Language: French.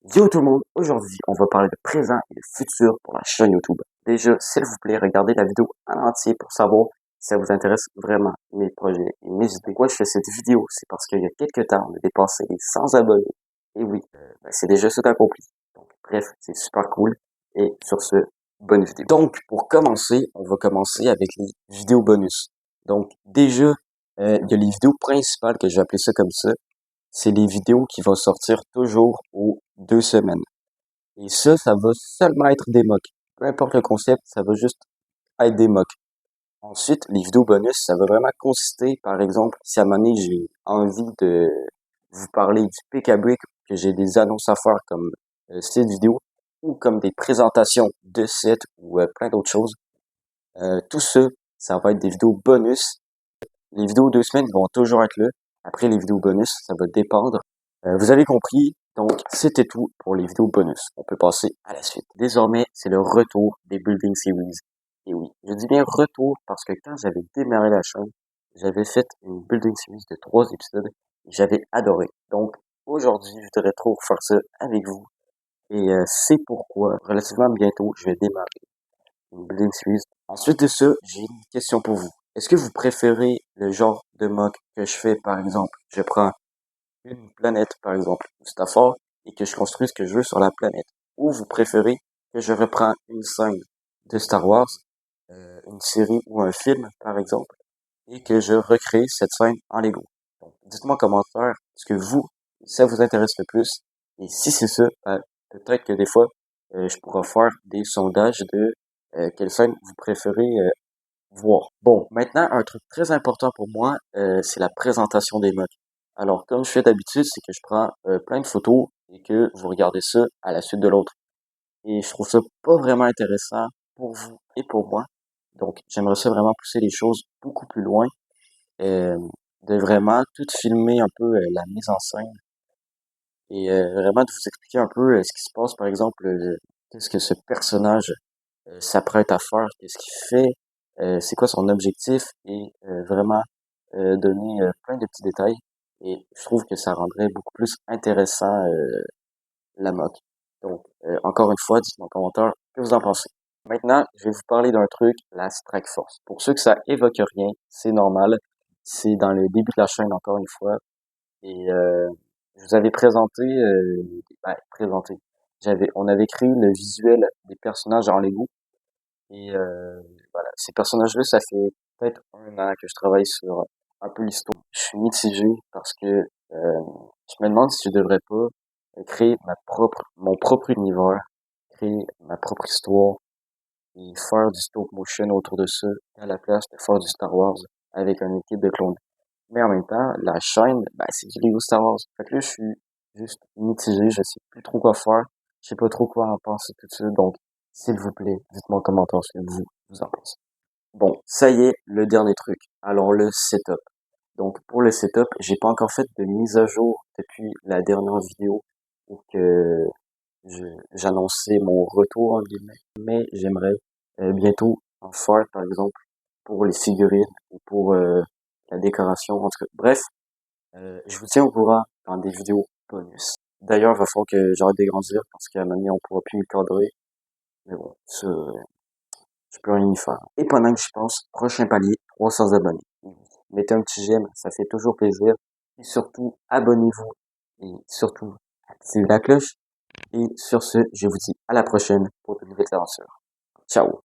Yo tout le monde, aujourd'hui on va parler de présent et de futur pour la chaîne YouTube. Déjà, s'il vous plaît, regardez la vidéo en entier pour savoir si ça vous intéresse vraiment mes projets et mes idées. Pourquoi je fais cette vidéo? C'est parce qu'il y a quelques temps, on a dépassé les 100 abonnés. Et oui, c'est déjà tout accompli. Donc bref, c'est super cool. Et sur ce, bonne vidéo. Donc pour commencer, on va commencer avec les vidéos bonus. Donc déjà, il y a les vidéos principales que j'ai appelées ça comme ça. C'est les vidéos qui vont sortir toujours aux 2 semaines. Et ça va seulement être des mocks. Peu importe le concept, ça va juste être des mocks. Ensuite, les vidéos bonus, ça va vraiment consister, par exemple, si à un moment donné, j'ai envie de vous parler du PKB, que j'ai des annonces à faire comme cette vidéo, ou comme des présentations de sites ou plein d'autres choses. Tout ça, ça va être des vidéos bonus. Les vidéos 2 semaines vont toujours être là. Après, les vidéos bonus, ça va dépendre. Vous avez compris. Donc, c'était tout pour les vidéos bonus. On peut passer à la suite. Désormais, c'est le retour des Building Series. Et oui, je dis bien retour parce que quand j'avais démarré la chaîne, j'avais fait une Building Series de 3 épisodes et j'avais adoré. Donc, aujourd'hui, je voudrais trop faire ça avec vous. Et c'est pourquoi, relativement bientôt, je vais démarrer une Building Series. Ensuite de ça, j'ai une question pour vous. Est-ce que vous préférez le genre de mock que je fais, par exemple, je prends une planète, par exemple, Mustafar, et que je construis ce que je veux sur la planète? Ou vous préférez que je reprends une scène de Star Wars, une série ou un film, par exemple, et que je recrée cette scène en Lego? Donc, dites-moi en commentaire ce que vous, ça vous intéresse le plus. Et si c'est ça, peut-être que des fois, je pourrais faire des sondages de quelle scène vous préférez voir. Bon, maintenant, un truc très important pour moi, c'est la présentation des mocks. Alors, comme je fais d'habitude, c'est que je prends plein de photos et que vous regardez ça à la suite de l'autre. Et je trouve ça pas vraiment intéressant pour vous et pour moi. Donc, j'aimerais ça vraiment pousser les choses beaucoup plus loin, euh, de vraiment tout filmer un peu la mise en scène et vraiment de vous expliquer un peu ce qui se passe, par exemple, qu'est-ce que ce personnage s'apprête à faire, qu'est-ce qu'il fait, c'est quoi son objectif et vraiment donner plein de petits détails. Et je trouve que ça rendrait beaucoup plus intéressant la mock. Donc, encore une fois, dites-moi en commentaire ce que vous en pensez. Maintenant, je vais vous parler d'un truc, la Strike Force. Pour ceux que ça évoque rien, c'est normal. C'est dans le début de la chaîne, encore une fois. Et je vous avais présenté. On avait créé le visuel des personnages en Lego. Et voilà, ces personnages-là, ça fait peut-être 1 an que je travaille sur un peu l'histoire. Je suis mitigé parce que je me demande si je devrais pas créer mon propre univers, créer ma propre histoire et faire du stop motion autour de ça à la place de faire du Star Wars avec une équipe de clones. Mais en même temps, la chaîne, ben, c'est du Lego Star Wars. Fait que là, je suis juste mitigé, je sais plus trop quoi faire, je sais pas trop quoi en penser tout de suite, donc, s'il vous plaît, dites-moi en commentaire ce que vous en pensez. Bon, ça y est, le dernier truc. Alors, le setup. Donc, pour le setup, j'ai pas encore fait de mise à jour depuis la dernière vidéo où que j'annonçais mon retour, en guillemets. Mais j'aimerais bientôt en faire, par exemple, pour les figurines ou pour la décoration, en tout cas. Bref, je vous tiens au courant dans des vidéos bonus. D'ailleurs, il va falloir que j'arrête de grandir parce qu'à un moment donné, on pourra plus me cadrer. Mais bon, ça, je peux rien y faire. Et pendant que j'y pense, prochain palier, 300 abonnés. Mettez un petit j'aime, ça fait toujours plaisir. Et surtout, abonnez-vous. Et surtout, activez la cloche. Et sur ce, je vous dis à la prochaine pour de nouvelles aventures. Ciao!